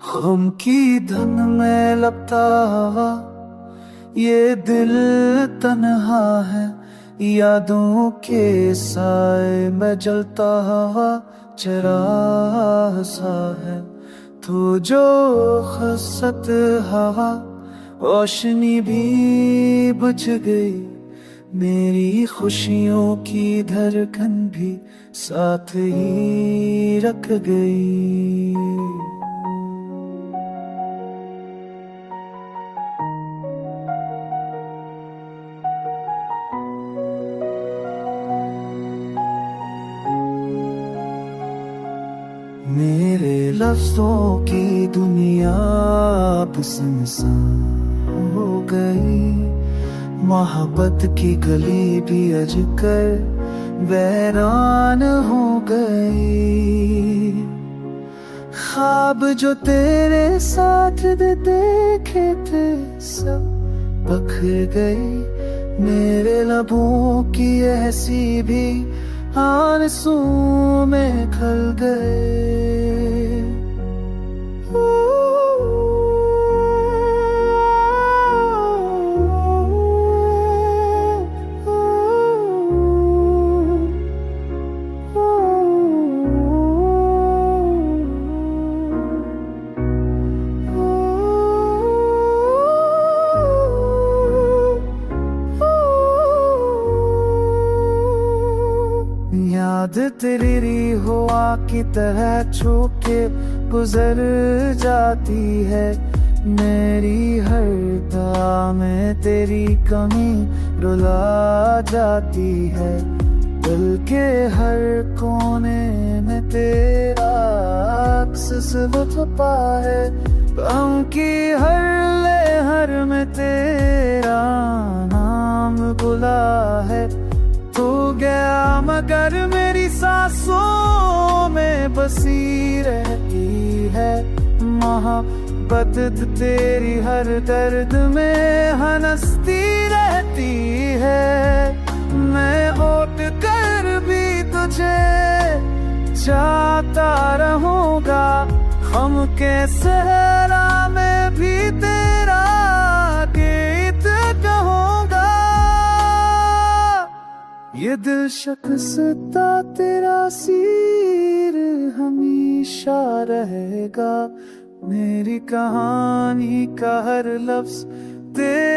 गम की धुन में लगता हवा, ये दिल तन्हा है। यादों के साए में जलता हवा, चिराग सा है। तू जो खसत हवा, रोशनी भी बुझ गई। मेरी खुशियों की धड़कन भी साथ ही रख गई। मेरे लफ्जों की दुनिया अब सुनसान हो गई। मोहब्बत की गली भी अजकर वैरान हो गई। ख्वाब जो तेरे साथ देखे थे सब बखर गई। मेरे लबों की ऐसी भी आंसू में खल गए। याद तेरी हुआ की तरह छू के गुजर जाती है। मेरी हर दुआ में तेरी कमी रुला जाती है। दिल के हर कोने में तेरा अक्स छुपा है। गम की हर लहर में तेरा नाम बुला है। तू गया मगर मेरी सांसों में बसी रहती है। मोहब्बत तेरी हर दर्द में हंसती रहती है। मैं उठ कर भी तुझे चाहता रहूंगा। हम के सहरा में भी तेरा गीत कहूंगा। ये दिल शख्सता तेरा सीर हमेशा रहेगा। मेरी कहानी का हर लफ्ज तेरा